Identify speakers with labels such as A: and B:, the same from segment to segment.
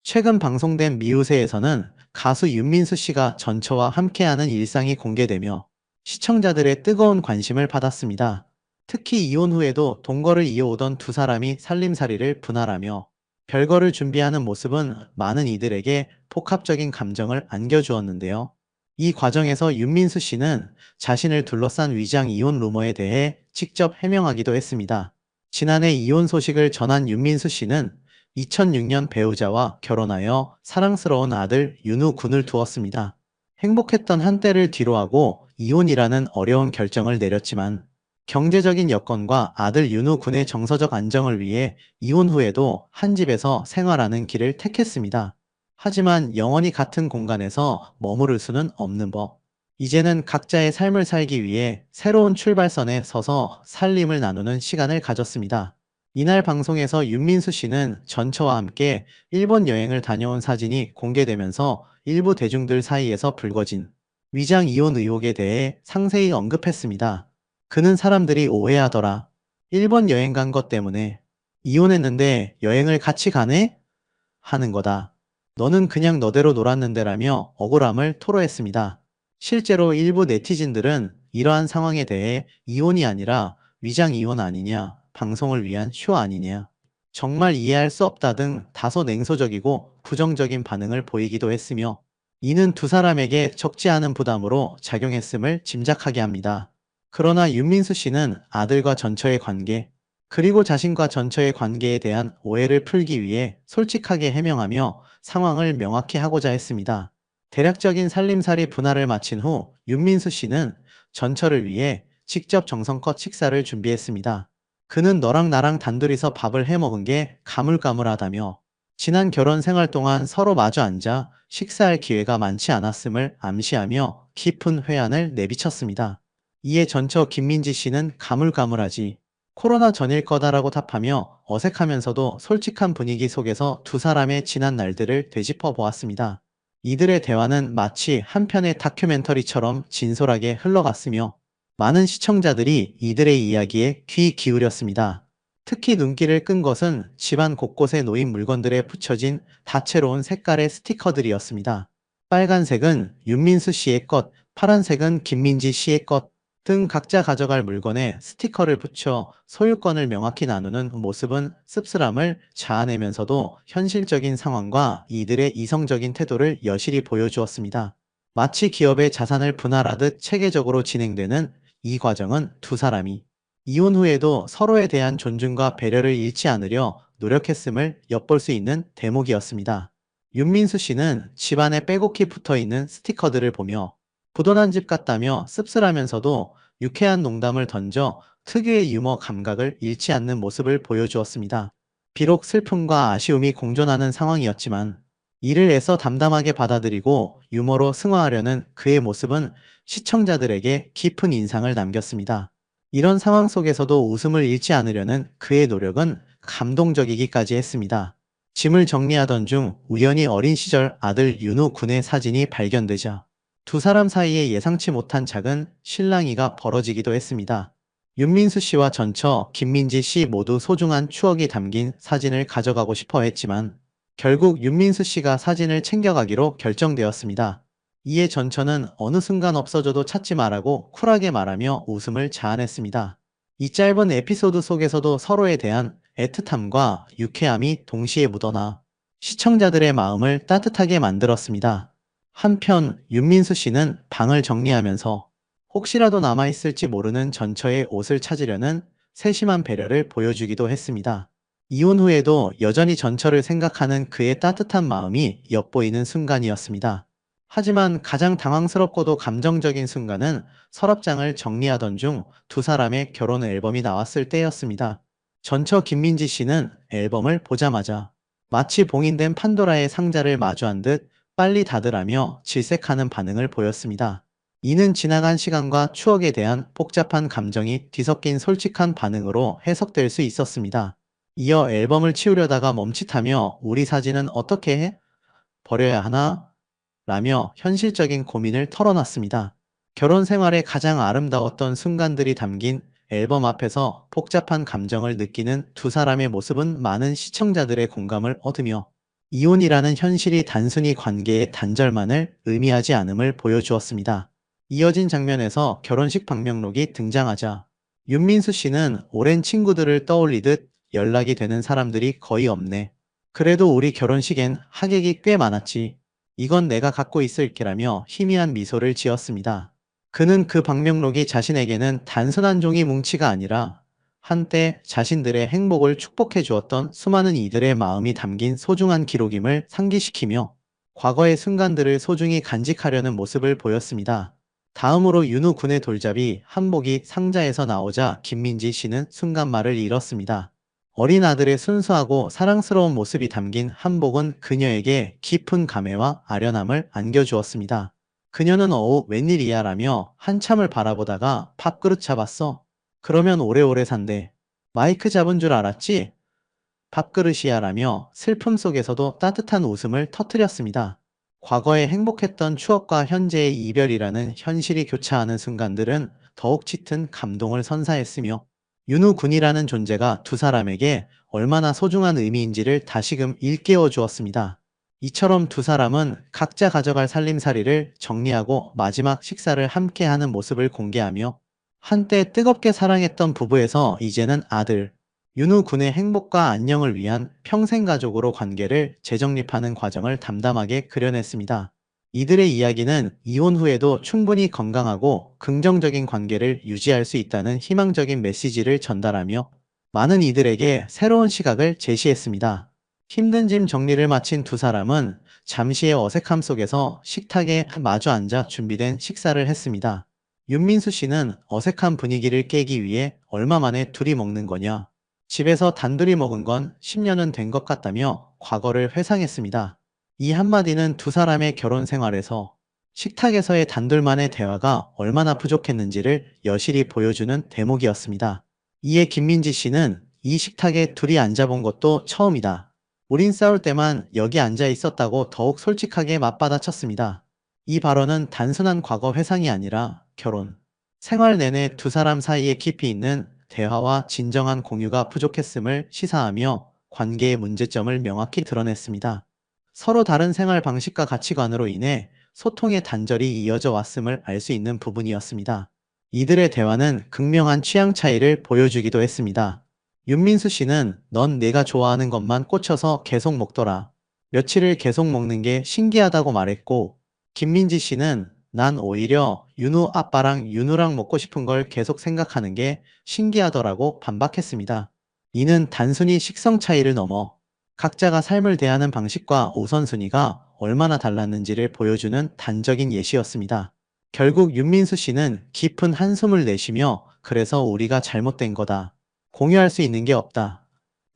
A: 최근 방송된 미우새에서는 가수 윤민수 씨가 전처와 함께하는 일상이 공개되며 시청자들의 뜨거운 관심을 받았습니다. 특히 이혼 후에도 동거를 이어오던 두 사람이 살림살이를 분할하며 별거를 준비하는 모습은 많은 이들에게 복합적인 감정을 안겨주었는데요. 이 과정에서 윤민수 씨는 자신을 둘러싼 위장 이혼 루머에 대해 직접 해명하기도 했습니다. 지난해 이혼 소식을 전한 윤민수 씨는 2006년 배우자와 결혼하여 사랑스러운 아들 윤우 군을 두었습니다. 행복했던 한때를 뒤로하고 이혼이라는 어려운 결정을 내렸지만 경제적인 여건과 아들 윤우 군의 정서적 안정을 위해 이혼 후에도 한 집에서 생활하는 길을 택했습니다. 하지만 영원히 같은 공간에서 머무를 수는 없는 법. 이제는 각자의 삶을 살기 위해 새로운 출발선에 서서 살림을 나누는 시간을 가졌습니다. 이날 방송에서 윤민수 씨는 전처와 함께 일본 여행을 다녀온 사진이 공개되면서 일부 대중들 사이에서 불거진 위장 이혼 의혹에 대해 상세히 언급했습니다. 그는 사람들이 오해하더라. 일본 여행 간 것 때문에 이혼했는데 여행을 같이 가네? 하는 거다. 너는 그냥 너대로 놀았는데라며 억울함을 토로했습니다. 실제로 일부 네티즌들은 이러한 상황에 대해 이혼이 아니라 위장 이혼 아니냐, 방송을 위한 쇼 아니냐, 정말 이해할 수 없다 등 다소 냉소적이고 부정적인 반응을 보이기도 했으며 이는 두 사람에게 적지 않은 부담으로 작용했음을 짐작하게 합니다. 그러나 윤민수 씨는 아들과 전처의 관계, 그리고 자신과 전처의 관계에 대한 오해를 풀기 위해 솔직하게 해명하며 상황을 명확히 하고자 했습니다. 대략적인 살림살이 분할을 마친 후 윤민수 씨는 전처를 위해 직접 정성껏 식사를 준비했습니다. 그는 너랑 나랑 단둘이서 밥을 해 먹은 게 가물가물하다며 지난 결혼 생활 동안 서로 마주 앉아 식사할 기회가 많지 않았음을 암시하며 깊은 회한을 내비쳤습니다. 이에 전처 김민지 씨는 가물가물하지 코로나 전일 거다라고 답하며 어색하면서도 솔직한 분위기 속에서 두 사람의 지난 날들을 되짚어 보았습니다. 이들의 대화는 마치 한 편의 다큐멘터리처럼 진솔하게 흘러갔으며 많은 시청자들이 이들의 이야기에 귀 기울였습니다. 특히 눈길을 끈 것은 집안 곳곳에 놓인 물건들에 붙여진 다채로운 색깔의 스티커들이었습니다. 빨간색은 윤민수 씨의 것, 파란색은 김민지 씨의 것 등 각자 가져갈 물건에 스티커를 붙여 소유권을 명확히 나누는 모습은 씁쓸함을 자아내면서도 현실적인 상황과 이들의 이성적인 태도를 여실히 보여주었습니다. 마치 기업의 자산을 분할하듯 체계적으로 진행되는 이 과정은 두 사람이 이혼 후에도 서로에 대한 존중과 배려를 잃지 않으려 노력했음을 엿볼 수 있는 대목이었습니다. 윤민수 씨는 집안에 빼곡히 붙어 있는 스티커들을 보며 부도난 집 같다며 씁쓸하면서도 유쾌한 농담을 던져 특유의 유머 감각을 잃지 않는 모습을 보여주었습니다. 비록 슬픔과 아쉬움이 공존하는 상황이었지만 이를 애써 담담하게 받아들이고 유머로 승화하려는 그의 모습은 시청자들에게 깊은 인상을 남겼습니다. 이런 상황 속에서도 웃음을 잃지 않으려는 그의 노력은 감동적이기까지 했습니다. 짐을 정리하던 중 우연히 어린 시절 아들 윤우 군의 사진이 발견되자 두 사람 사이에 예상치 못한 작은 실랑이가 벌어지기도 했습니다. 윤민수 씨와 전처, 김민지 씨 모두 소중한 추억이 담긴 사진을 가져가고 싶어 했지만 결국 윤민수 씨가 사진을 챙겨가기로 결정되었습니다. 이에 전처는 어느 순간 없어져도 찾지 말라고 쿨하게 말하며 웃음을 자아냈습니다. 이 짧은 에피소드 속에서도 서로에 대한 애틋함과 유쾌함이 동시에 묻어나 시청자들의 마음을 따뜻하게 만들었습니다. 한편 윤민수 씨는 방을 정리하면서 혹시라도 남아있을지 모르는 전처의 옷을 찾으려는 세심한 배려를 보여주기도 했습니다. 이혼 후에도 여전히 전처를 생각하는 그의 따뜻한 마음이 엿보이는 순간이었습니다. 하지만 가장 당황스럽고도 감정적인 순간은 서랍장을 정리하던 중 두 사람의 결혼 앨범이 나왔을 때였습니다. 전처 김민지 씨는 앨범을 보자마자 마치 봉인된 판도라의 상자를 마주한 듯 빨리 닫으라며 질색하는 반응을 보였습니다. 이는 지나간 시간과 추억에 대한 복잡한 감정이 뒤섞인 솔직한 반응으로 해석될 수 있었습니다. 이어 앨범을 치우려다가 멈칫하며 우리 사진은 어떻게 해? 버려야 하나? 라며 현실적인 고민을 털어놨습니다. 결혼 생활의 가장 아름다웠던 순간들이 담긴 앨범 앞에서 복잡한 감정을 느끼는 두 사람의 모습은 많은 시청자들의 공감을 얻으며 이혼이라는 현실이 단순히 관계의 단절만을 의미하지 않음을 보여주었습니다. 이어진 장면에서 결혼식 방명록이 등장하자 윤민수 씨는 오랜 친구들을 떠올리듯 연락이 되는 사람들이 거의 없네. 그래도 우리 결혼식엔 하객이 꽤 많았지. 이건 내가 갖고 있을게라며 희미한 미소를 지었습니다. 그는 그 방명록이 자신에게는 단순한 종이 뭉치가 아니라 한때 자신들의 행복을 축복해 주었던 수많은 이들의 마음이 담긴 소중한 기록임을 상기시키며 과거의 순간들을 소중히 간직하려는 모습을 보였습니다. 다음으로 윤우 군의 돌잡이 한복이 상자에서 나오자 김민지 씨는 순간 말을 잃었습니다. 어린 아들의 순수하고 사랑스러운 모습이 담긴 한복은 그녀에게 깊은 감회와 아련함을 안겨주었습니다. 그녀는 어우 웬일이야 라며 한참을 바라보다가 밥그릇 잡았어. 그러면 오래오래 산대. 마이크 잡은 줄 알았지? 밥그릇이야 라며 슬픔 속에서도 따뜻한 웃음을 터뜨렸습니다. 과거에 행복했던 추억과 현재의 이별이라는 현실이 교차하는 순간들은 더욱 짙은 감동을 선사했으며 윤우 군이라는 존재가 두 사람에게 얼마나 소중한 의미인지를 다시금 일깨워 주었습니다. 이처럼 두 사람은 각자 가져갈 살림살이를 정리하고 마지막 식사를 함께하는 모습을 공개하며 한때 뜨겁게 사랑했던 부부에서 이제는 아들, 윤우 군의 행복과 안녕을 위한 평생 가족으로 관계를 재정립하는 과정을 담담하게 그려냈습니다. 이들의 이야기는 이혼 후에도 충분히 건강하고 긍정적인 관계를 유지할 수 있다는 희망적인 메시지를 전달하며 많은 이들에게 새로운 시각을 제시했습니다. 힘든 짐 정리를 마친 두 사람은 잠시의 어색함 속에서 식탁에 마주 앉아 준비된 식사를 했습니다. 윤민수 씨는 어색한 분위기를 깨기 위해 얼마 만에 둘이 먹는 거냐? 집에서 단둘이 먹은 건 10년은 된 것 같다며 과거를 회상했습니다. 이 한마디는 두 사람의 결혼 생활에서 식탁에서의 단둘만의 대화가 얼마나 부족했는지를 여실히 보여주는 대목이었습니다. 이에 김민지 씨는 이 식탁에 둘이 앉아본 것도 처음이다. 우린 싸울 때만 여기 앉아 있었다고 더욱 솔직하게 맞받아쳤습니다. 이 발언은 단순한 과거 회상이 아니라 결혼, 생활 내내 두 사람 사이에 깊이 있는 대화와 진정한 공유가 부족했음을 시사하며 관계의 문제점을 명확히 드러냈습니다. 서로 다른 생활 방식과 가치관으로 인해 소통의 단절이 이어져 왔음을 알 수 있는 부분이었습니다. 이들의 대화는 극명한 취향 차이를 보여주기도 했습니다. 윤민수 씨는 넌 내가 좋아하는 것만 꽂혀서 계속 먹더라. 며칠을 계속 먹는 게 신기하다고 말했고, 김민지 씨는 난 오히려 윤우 아빠랑 윤우랑 먹고 싶은 걸 계속 생각하는 게 신기하더라고 반박했습니다. 이는 단순히 식성 차이를 넘어 각자가 삶을 대하는 방식과 우선순위가 얼마나 달랐는지를 보여주는 단적인 예시였습니다. 결국 윤민수 씨는 깊은 한숨을 내쉬며 그래서 우리가 잘못된 거다. 공유할 수 있는 게 없다.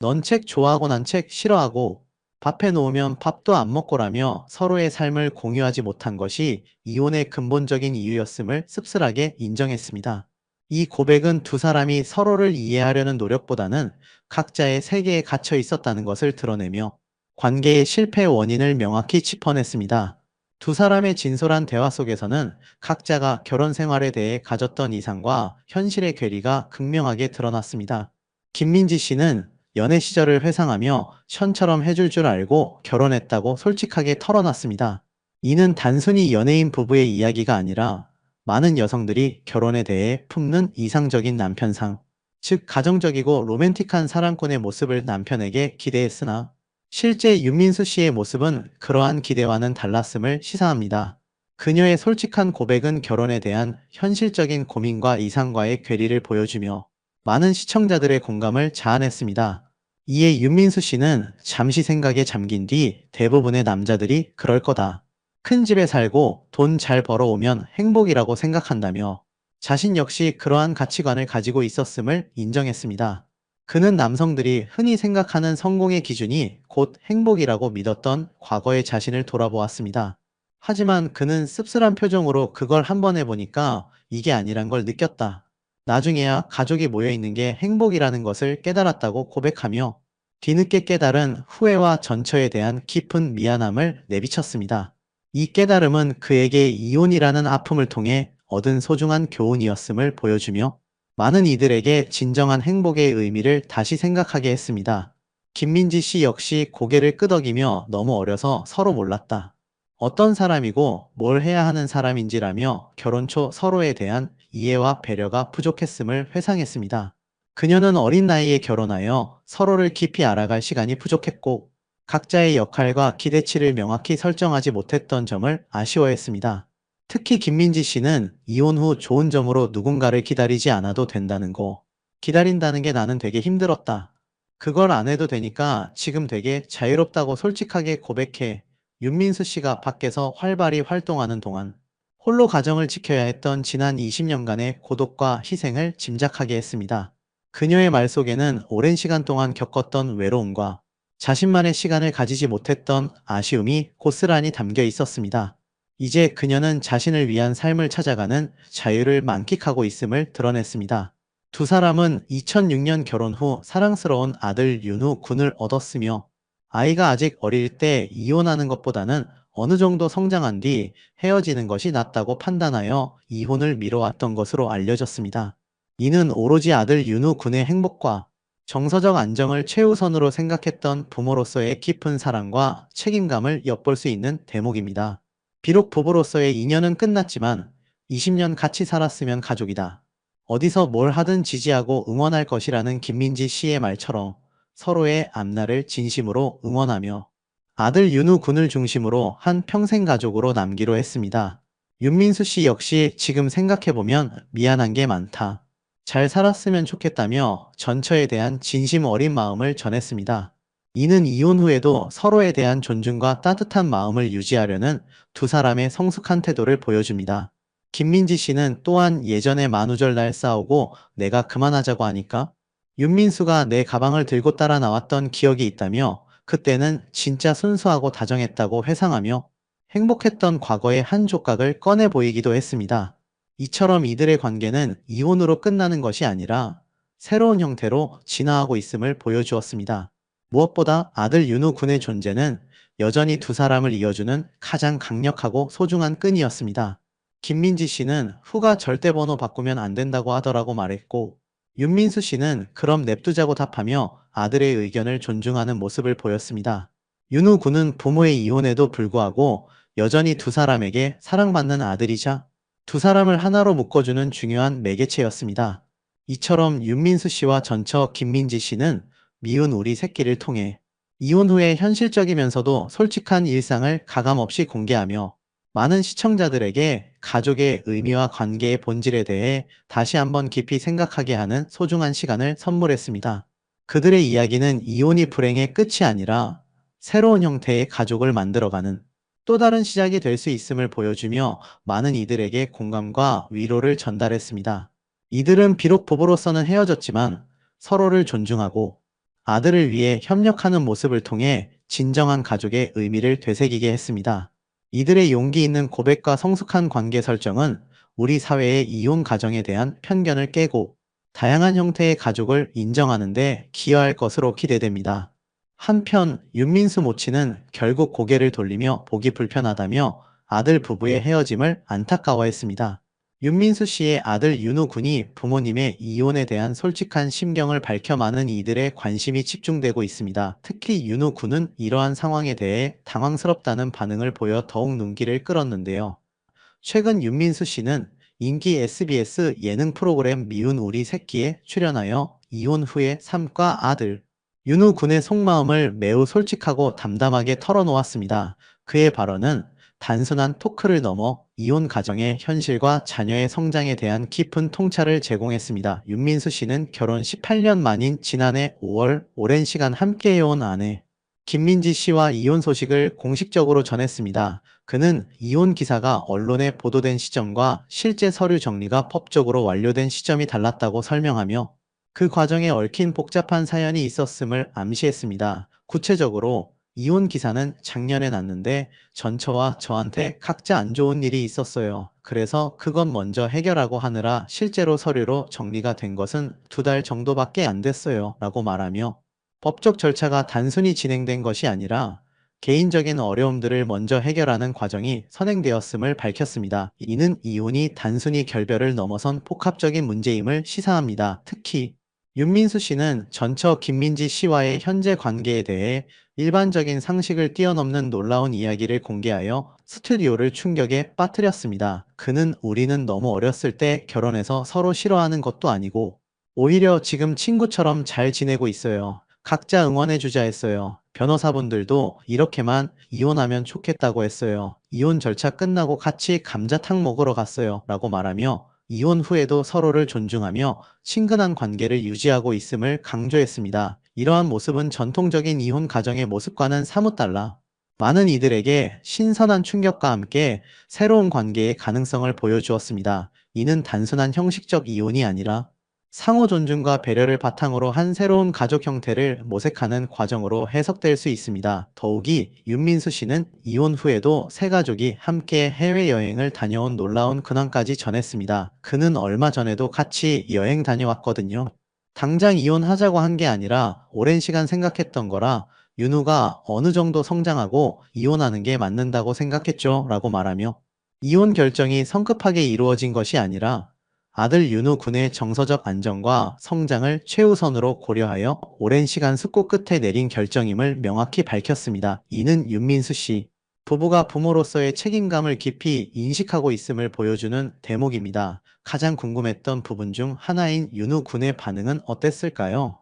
A: 넌 책 좋아하고 난 책 싫어하고 밥해 놓으면 밥도 안 먹고라며 서로의 삶을 공유하지 못한 것이 이혼의 근본적인 이유였음을 씁쓸하게 인정했습니다. 이 고백은 두 사람이 서로를 이해하려는 노력보다는 각자의 세계에 갇혀 있었다는 것을 드러내며 관계의 실패 원인을 명확히 짚어냈습니다. 두 사람의 진솔한 대화 속에서는 각자가 결혼 생활에 대해 가졌던 이상과 현실의 괴리가 극명하게 드러났습니다. 김민지 씨는 연애 시절을 회상하며 션처럼 해줄 줄 알고 결혼했다고 솔직하게 털어놨습니다. 이는 단순히 연예인 부부의 이야기가 아니라 많은 여성들이 결혼에 대해 품는 이상적인 남편상, 즉 가정적이고 로맨틱한 사랑꾼의 모습을 남편에게 기대했으나 실제 윤민수 씨의 모습은 그러한 기대와는 달랐음을 시사합니다. 그녀의 솔직한 고백은 결혼에 대한 현실적인 고민과 이상과의 괴리를 보여주며 많은 시청자들의 공감을 자아냈습니다. 이에 윤민수 씨는 잠시 생각에 잠긴 뒤 대부분의 남자들이 그럴 거다. 큰 집에 살고 돈 잘 벌어오면 행복이라고 생각한다며 자신 역시 그러한 가치관을 가지고 있었음을 인정했습니다. 그는 남성들이 흔히 생각하는 성공의 기준이 곧 행복이라고 믿었던 과거의 자신을 돌아보았습니다. 하지만 그는 씁쓸한 표정으로 그걸 한 번 해보니까 이게 아니란 걸 느꼈다. 나중에야 가족이 모여있는 게 행복이라는 것을 깨달았다고 고백하며 뒤늦게 깨달은 후회와 전처에 대한 깊은 미안함을 내비쳤습니다. 이 깨달음은 그에게 이혼이라는 아픔을 통해 얻은 소중한 교훈이었음을 보여주며 많은 이들에게 진정한 행복의 의미를 다시 생각하게 했습니다. 김민지 씨 역시 고개를 끄덕이며 너무 어려서 서로 몰랐다. 어떤 사람이고 뭘 해야 하는 사람인지라며 결혼 초 서로에 대한 이해와 배려가 부족했음을 회상했습니다. 그녀는 어린 나이에 결혼하여 서로를 깊이 알아갈 시간이 부족했고 각자의 역할과 기대치를 명확히 설정하지 못했던 점을 아쉬워했습니다. 특히 김민지 씨는 이혼 후 좋은 점으로 누군가를 기다리지 않아도 된다는 거. 기다린다는 게 나는 되게 힘들었다. 그걸 안 해도 되니까 지금 되게 자유롭다고 솔직하게 고백해. 윤민수 씨가 밖에서 활발히 활동하는 동안 홀로 가정을 지켜야 했던 지난 20년간의 고독과 희생을 짐작하게 했습니다. 그녀의 말 속에는 오랜 시간 동안 겪었던 외로움과 자신만의 시간을 가지지 못했던 아쉬움이 고스란히 담겨 있었습니다. 이제 그녀는 자신을 위한 삶을 찾아가는 자유를 만끽하고 있음을 드러냈습니다. 두 사람은 2006년 결혼 후 사랑스러운 아들 윤우 군을 얻었으며 아이가 아직 어릴 때 이혼하는 것보다는 어느 정도 성장한 뒤 헤어지는 것이 낫다고 판단하여 이혼을 미뤄왔던 것으로 알려졌습니다. 이는 오로지 아들 윤우 군의 행복과 정서적 안정을 최우선으로 생각했던 부모로서의 깊은 사랑과 책임감을 엿볼 수 있는 대목입니다. 비록 부부로서의 인연은 끝났지만 20년 같이 살았으면 가족이다. 어디서 뭘 하든 지지하고 응원할 것이라는 김민지 씨의 말처럼 서로의 앞날을 진심으로 응원하며 아들 윤우 군을 중심으로 한 평생 가족으로 남기로 했습니다. 윤민수 씨 역시 지금 생각해보면 미안한 게 많다. 잘 살았으면 좋겠다며 전처에 대한 진심 어린 마음을 전했습니다. 이는 이혼 후에도 서로에 대한 존중과 따뜻한 마음을 유지하려는 두 사람의 성숙한 태도를 보여줍니다. 김민지 씨는 또한 예전에 만우절 날 싸우고 내가 그만하자고 하니까 윤민수가 내 가방을 들고 따라 나왔던 기억이 있다며 그때는 진짜 순수하고 다정했다고 회상하며 행복했던 과거의 한 조각을 꺼내 보이기도 했습니다. 이처럼 이들의 관계는 이혼으로 끝나는 것이 아니라 새로운 형태로 진화하고 있음을 보여주었습니다. 무엇보다 아들 윤우 군의 존재는 여전히 두 사람을 이어주는 가장 강력하고 소중한 끈이었습니다. 김민지 씨는 후가 절대 번호 바꾸면 안 된다고 하더라고 말했고, 윤민수 씨는 그럼 냅두자고 답하며 아들의 의견을 존중하는 모습을 보였습니다. 윤우 군은 부모의 이혼에도 불구하고 여전히 두 사람에게 사랑받는 아들이자 두 사람을 하나로 묶어주는 중요한 매개체였습니다. 이처럼 윤민수 씨와 전처 김민지 씨는 미운 우리 새끼를 통해 이혼 후에 현실적이면서도 솔직한 일상을 가감없이 공개하며 많은 시청자들에게 가족의 의미와 관계의 본질에 대해 다시 한번 깊이 생각하게 하는 소중한 시간을 선물했습니다. 그들의 이야기는 이혼이 불행의 끝이 아니라 새로운 형태의 가족을 만들어가는 또 다른 시작이 될 수 있음을 보여주며 많은 이들에게 공감과 위로를 전달했습니다. 이들은 비록 부부로서는 헤어졌지만 서로를 존중하고 아들을 위해 협력하는 모습을 통해 진정한 가족의 의미를 되새기게 했습니다. 이들의 용기 있는 고백과 성숙한 관계 설정은 우리 사회의 이혼 가정에 대한 편견을 깨고 다양한 형태의 가족을 인정하는 데 기여할 것으로 기대됩니다. 한편 윤민수 모친은 결국 고개를 돌리며 보기 불편하다며 아들 부부의 헤어짐을 안타까워했습니다. 윤민수 씨의 아들 윤우 군이 부모님의 이혼에 대한 솔직한 심경을 밝혀 많은 이들의 관심이 집중되고 있습니다. 특히 윤우 군은 이러한 상황에 대해 당황스럽다는 반응을 보여 더욱 눈길을 끌었는데요. 최근 윤민수 씨는 인기 SBS 예능 프로그램 미운 우리 새끼에 출연하여 이혼 후의 삶과 아들, 윤우 군의 속마음을 매우 솔직하고 담담하게 털어놓았습니다. 그의 발언은 단순한 토크를 넘어 이혼 가정의 현실과 자녀의 성장에 대한 깊은 통찰을 제공했습니다. 윤민수 씨는 결혼 18년 만인 지난해 5월 오랜 시간 함께해온 아내 김민지 씨와 이혼 소식을 공식적으로 전했습니다. 그는 이혼 기사가 언론에 보도된 시점과 실제 서류 정리가 법적으로 완료된 시점이 달랐다고 설명하며 그 과정에 얽힌 복잡한 사연이 있었음을 암시했습니다. 구체적으로 이혼 기사는 작년에 났는데 전처와 저한테 각자 안 좋은 일이 있었어요. 그래서 그건 먼저 해결하고 하느라 실제로 서류로 정리가 된 것은 2달 정도밖에 안 됐어요. 라고 말하며 법적 절차가 단순히 진행된 것이 아니라 개인적인 어려움들을 먼저 해결하는 과정이 선행되었음을 밝혔습니다. 이는 이혼이 단순히 결별을 넘어선 복합적인 문제임을 시사합니다. 특히 윤민수 씨는 전처 김민지 씨와의 현재 관계에 대해 일반적인 상식을 뛰어넘는 놀라운 이야기를 공개하여 스튜디오를 충격에 빠뜨렸습니다. 그는 우리는 너무 어렸을 때 결혼해서 서로 싫어하는 것도 아니고 오히려 지금 친구처럼 잘 지내고 있어요. 각자 응원해주자 했어요. 변호사분들도 이렇게만 이혼하면 좋겠다고 했어요. 이혼 절차 끝나고 같이 감자탕 먹으러 갔어요. 라고 말하며 이혼 후에도 서로를 존중하며 친근한 관계를 유지하고 있음을 강조했습니다. 이러한 모습은 전통적인 이혼 가정의 모습과는 사뭇 달라 많은 이들에게 신선한 충격과 함께 새로운 관계의 가능성을 보여주었습니다. 이는 단순한 형식적 이혼이 아니라 상호 존중과 배려를 바탕으로 한 새로운 가족 형태를 모색하는 과정으로 해석될 수 있습니다. 더욱이 윤민수 씨는 이혼 후에도 세 가족이 함께 해외여행을 다녀온 놀라운 근황까지 전했습니다. 그는 얼마 전에도 같이 여행 다녀왔거든요. 당장 이혼하자고 한 게 아니라 오랜 시간 생각했던 거라 윤우가 어느 정도 성장하고 이혼하는 게 맞는다고 생각했죠. 라고 말하며 이혼 결정이 성급하게 이루어진 것이 아니라 아들 윤우 군의 정서적 안정과 성장을 최우선으로 고려하여 오랜 시간 숙고 끝에 내린 결정임을 명확히 밝혔습니다. 이는 윤민수 씨 부부가 부모로서의 책임감을 깊이 인식하고 있음을 보여주는 대목입니다. 가장 궁금했던 부분 중 하나인 윤우 군의 반응은 어땠을까요?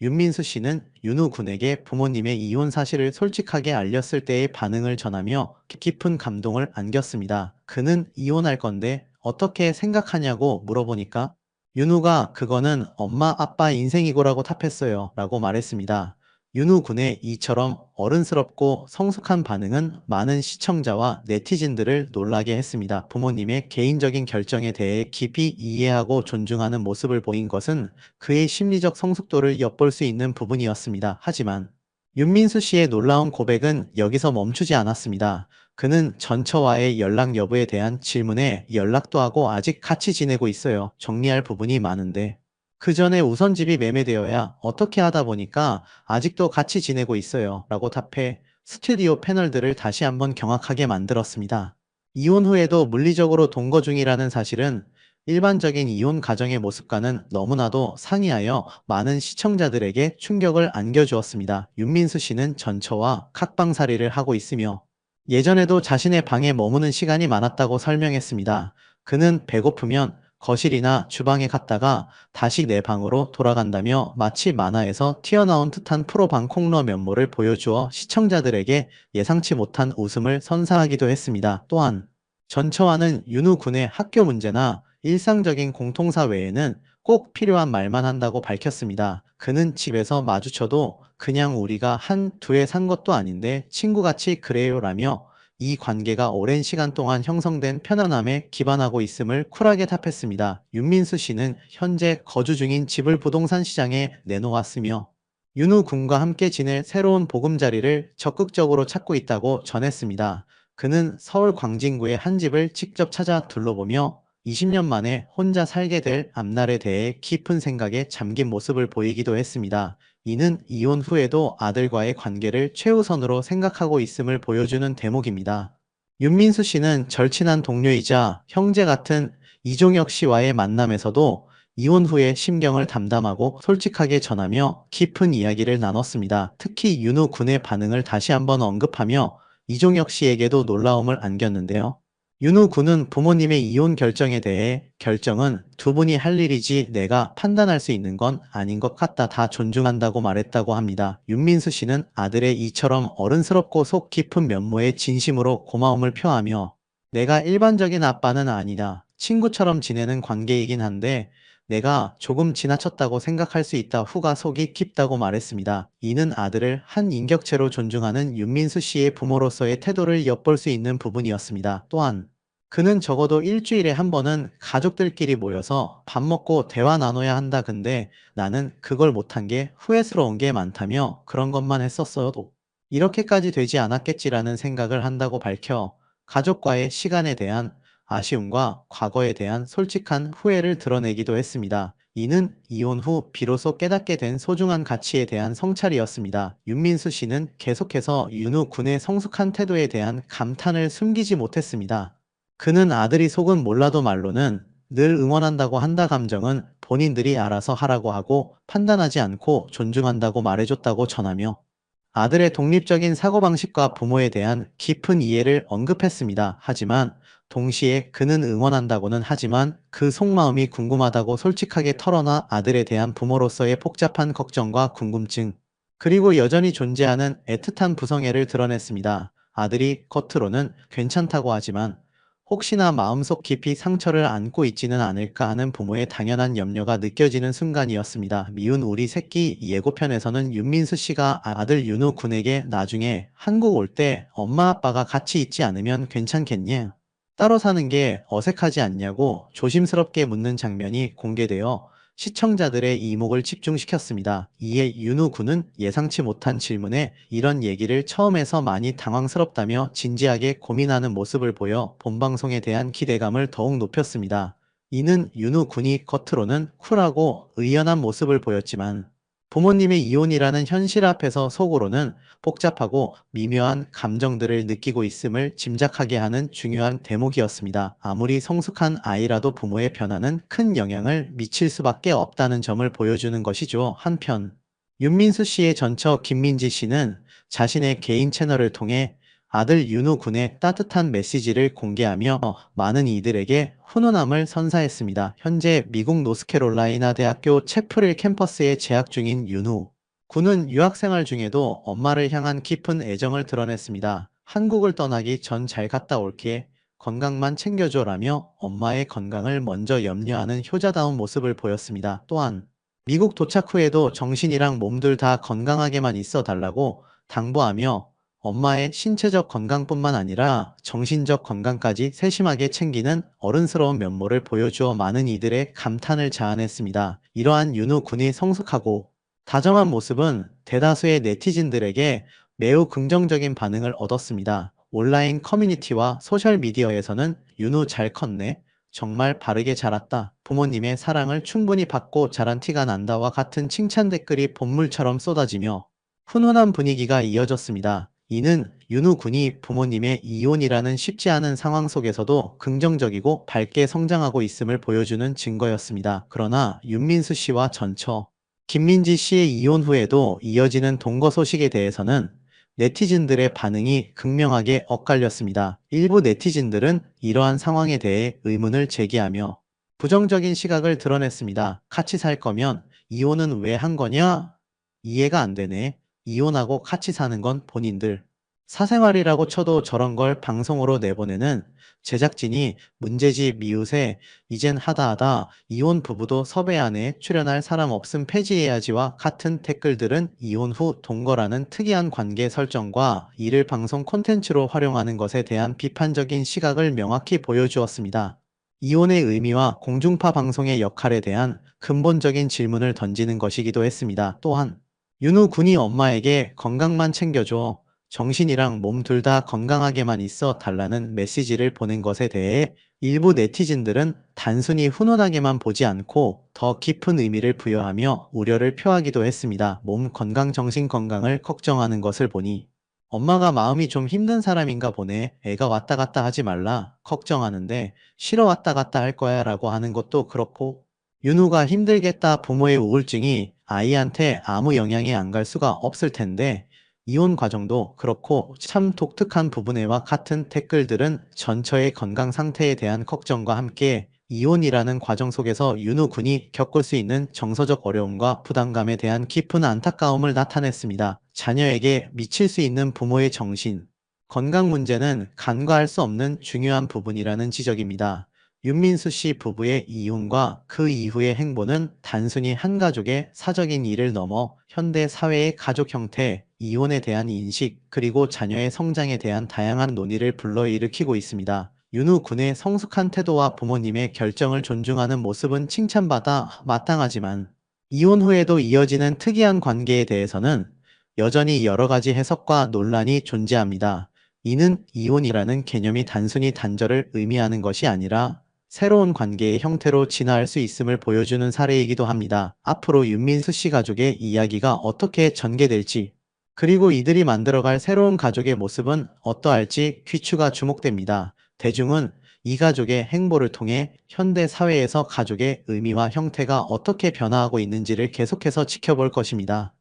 A: 윤민수 씨는 윤우 군에게 부모님의 이혼 사실을 솔직하게 알렸을 때의 반응을 전하며 깊은 감동을 안겼습니다. 그는 이혼할 건데 어떻게 생각하냐고 물어보니까 윤우가 그거는 엄마 아빠 인생이고라고 답했어요. 라고 말했습니다. 윤우 군의 이처럼 어른스럽고 성숙한 반응은 많은 시청자와 네티즌들을 놀라게 했습니다. 부모님의 개인적인 결정에 대해 깊이 이해하고 존중하는 모습을 보인 것은 그의 심리적 성숙도를 엿볼 수 있는 부분이었습니다. 하지만 윤민수 씨의 놀라운 고백은 여기서 멈추지 않았습니다. 그는 전처와의 연락 여부에 대한 질문에 연락도 하고 아직 같이 지내고 있어요. 정리할 부분이 많은데 그 전에 우선 집이 매매되어야 어떻게 하다 보니까 아직도 같이 지내고 있어요. 라고 답해 스튜디오 패널들을 다시 한번 경악하게 만들었습니다. 이혼 후에도 물리적으로 동거 중이라는 사실은 일반적인 이혼 가정의 모습과는 너무나도 상이하여 많은 시청자들에게 충격을 안겨주었습니다. 윤민수 씨는 전처와 각방살이를 하고 있으며 예전에도 자신의 방에 머무는 시간이 많았다고 설명했습니다. 그는 배고프면 거실이나 주방에 갔다가 다시 내 방으로 돌아간다며 마치 만화에서 튀어나온 듯한 프로방 콩러 면모를 보여주어 시청자들에게 예상치 못한 웃음을 선사하기도 했습니다. 또한 전처와는 윤우 군의 학교 문제나 일상적인 공통사 외에는 꼭 필요한 말만 한다고 밝혔습니다. 그는 집에서 마주쳐도 그냥 우리가 한 두 해 산 것도 아닌데 친구같이 그래요라며 이 관계가 오랜 시간 동안 형성된 편안함에 기반하고 있음을 쿨하게 답했습니다. 윤민수 씨는 현재 거주 중인 집을 부동산 시장에 내놓았으며 윤우 군과 함께 지낼 새로운 보금자리를 적극적으로 찾고 있다고 전했습니다. 그는 서울 광진구의 한 집을 직접 찾아 둘러보며 20년 만에 혼자 살게 될 앞날에 대해 깊은 생각에 잠긴 모습을 보이기도 했습니다. 이는 이혼 후에도 아들과의 관계를 최우선으로 생각하고 있음을 보여주는 대목입니다. 윤민수 씨는 절친한 동료이자 형제 같은 이종혁 씨와의 만남에서도 이혼 후의 심경을 담담하고 솔직하게 전하며 깊은 이야기를 나눴습니다. 특히 윤우 군의 반응을 다시 한번 언급하며 이종혁 씨에게도 놀라움을 안겼는데요. 윤우 군은 부모님의 이혼 결정에 대해 결정은 두 분이 할 일이지 내가 판단할 수 있는 건 아닌 것 같다 다 존중한다고 말했다고 합니다. 윤민수 씨는 아들의 이처럼 어른스럽고 속 깊은 면모에 진심으로 고마움을 표하며 내가 일반적인 아빠는 아니다. 친구처럼 지내는 관계이긴 한데 내가 조금 지나쳤다고 생각할 수 있다 후가 속이 깊다고 말했습니다. 이는 아들을 한 인격체로 존중하는 윤민수 씨의 부모로서의 태도를 엿볼 수 있는 부분이었습니다. 또한 그는 적어도 일주일에 한 번은 가족들끼리 모여서 밥 먹고 대화 나눠야 한다. 근데 나는 그걸 못한 게 후회스러운 게 많다며 그런 것만 했었어도 이렇게까지 되지 않았겠지라는 생각을 한다고 밝혀 가족과의 시간에 대한 아쉬움과 과거에 대한 솔직한 후회를 드러내기도 했습니다. 이는 이혼 후 비로소 깨닫게 된 소중한 가치에 대한 성찰이었습니다. 윤민수 씨는 계속해서 윤우 군의 성숙한 태도에 대한 감탄을 숨기지 못했습니다. 그는 아들이 속은 몰라도 말로는 늘 응원한다고 한다 감정은 본인들이 알아서 하라고 하고 판단하지 않고 존중한다고 말해줬다고 전하며 아들의 독립적인 사고방식과 부모에 대한 깊은 이해를 언급했습니다. 하지만 동시에 그는 응원한다고는 하지만 그 속마음이 궁금하다고 솔직하게 털어놔 아들에 대한 부모로서의 복잡한 걱정과 궁금증, 그리고 여전히 존재하는 애틋한 부성애를 드러냈습니다. 아들이 겉으로는 괜찮다고 하지만 혹시나 마음속 깊이 상처를 안고 있지는 않을까 하는 부모의 당연한 염려가 느껴지는 순간이었습니다. 미운 우리 새끼 예고편에서는 윤민수 씨가 아들 윤우 군에게 나중에 한국 올 때 엄마 아빠가 같이 있지 않으면 괜찮겠니? 따로 사는 게 어색하지 않냐고 조심스럽게 묻는 장면이 공개되어 시청자들의 이목을 집중시켰습니다. 이에 윤우 군은 예상치 못한 질문에 이런 얘기를 처음 해서 많이 당황스럽다며 진지하게 고민하는 모습을 보여 본방송에 대한 기대감을 더욱 높였습니다. 이는 윤우 군이 겉으로는 쿨하고 의연한 모습을 보였지만 부모님의 이혼이라는 현실 앞에서 속으로는 복잡하고 미묘한 감정들을 느끼고 있음을 짐작하게 하는 중요한 대목이었습니다. 아무리 성숙한 아이라도 부모의 변화는 큰 영향을 미칠 수밖에 없다는 점을 보여주는 것이죠. 한편 윤민수 씨의 전처 김민지 씨는 자신의 개인 채널을 통해 아들 윤우 군의 따뜻한 메시지를 공개하며 많은 이들에게 훈훈함을 선사했습니다. 현재 미국 노스캐롤라이나 대학교 채플힐 캠퍼스에 재학 중인 윤우 군은 유학생활 중에도 엄마를 향한 깊은 애정을 드러냈습니다. 한국을 떠나기 전 잘 갔다 올게, 건강만 챙겨줘라며 엄마의 건강을 먼저 염려하는 효자다운 모습을 보였습니다. 또한 미국 도착 후에도 정신이랑 몸둘 다 건강하게만 있어 달라고 당부하며 엄마의 신체적 건강뿐만 아니라 정신적 건강까지 세심하게 챙기는 어른스러운 면모를 보여주어 많은 이들의 감탄을 자아냈습니다. 이러한 윤우 군이 성숙하고 다정한 모습은 대다수의 네티즌들에게 매우 긍정적인 반응을 얻었습니다. 온라인 커뮤니티와 소셜미디어에서는 윤우 잘 컸네, 정말 바르게 자랐다, 부모님의 사랑을 충분히 받고 자란 티가 난다와 같은 칭찬 댓글이 본물처럼 쏟아지며 훈훈한 분위기가 이어졌습니다. 이는 윤우 군이 부모님의 이혼이라는 쉽지 않은 상황 속에서도 긍정적이고 밝게 성장하고 있음을 보여주는 증거였습니다. 그러나 윤민수 씨와 전처 김민지 씨의 이혼 후에도 이어지는 동거 소식에 대해서는 네티즌들의 반응이 극명하게 엇갈렸습니다. 일부 네티즌들은 이러한 상황에 대해 의문을 제기하며 부정적인 시각을 드러냈습니다. 같이 살 거면 이혼은 왜 한 거냐? 이해가 안 되네. 이혼하고 같이 사는 건 본인들 사생활이라고 쳐도 저런 걸 방송으로 내보내는 제작진이 문제지 미우새 이젠 하다하다 이혼 부부도 섭외 안에 출연할 사람 없음 폐지해야지와 같은 댓글들은 이혼 후 동거라는 특이한 관계 설정과 이를 방송 콘텐츠로 활용하는 것에 대한 비판적인 시각을 명확히 보여주었습니다. 이혼의 의미와 공중파 방송의 역할에 대한 근본적인 질문을 던지는 것이기도 했습니다. 또한 윤우 군이 엄마에게 건강만 챙겨줘, 정신이랑 몸 둘 다 건강하게만 있어 달라는 메시지를 보낸 것에 대해 일부 네티즌들은 단순히 훈훈하게만 보지 않고 더 깊은 의미를 부여하며 우려를 표하기도 했습니다. 몸 건강, 정신 건강을 걱정하는 것을 보니 엄마가 마음이 좀 힘든 사람인가 보네. 애가 왔다 갔다 하지 말라. 걱정하는데 싫어 왔다 갔다 할 거야 라고 하는 것도 그렇고, 윤우가 힘들겠다, 부모의 우울증이 아이한테 아무 영향이 안 갈 수가 없을 텐데 이혼 과정도 그렇고 참 독특한 부분에와 같은 댓글들은 전처의 건강 상태에 대한 걱정과 함께 이혼이라는 과정 속에서 윤우 군이 겪을 수 있는 정서적 어려움과 부담감에 대한 깊은 안타까움을 나타냈습니다. 자녀에게 미칠 수 있는 부모의 정신, 건강 문제는 간과할 수 없는 중요한 부분이라는 지적입니다. 윤민수 씨 부부의 이혼과 그 이후의 행보는 단순히 한 가족의 사적인 일을 넘어 현대 사회의 가족 형태, 이혼에 대한 인식, 그리고 자녀의 성장에 대한 다양한 논의를 불러일으키고 있습니다. 윤우 군의 성숙한 태도와 부모님의 결정을 존중하는 모습은 칭찬받아 마땅하지만 이혼 후에도 이어지는 특이한 관계에 대해서는 여전히 여러 가지 해석과 논란이 존재합니다. 이는 이혼이라는 개념이 단순히 단절을 의미하는 것이 아니라 새로운 관계의 형태로 진화할 수 있음을 보여주는 사례이기도 합니다. 앞으로 윤민수 씨 가족의 이야기가 어떻게 전개될지, 그리고 이들이 만들어갈 새로운 가족의 모습은 어떠할지 귀추가 주목됩니다. 대중은 이 가족의 행보를 통해 현대 사회에서 가족의 의미와 형태가 어떻게 변화하고 있는지를 계속해서 지켜볼 것입니다.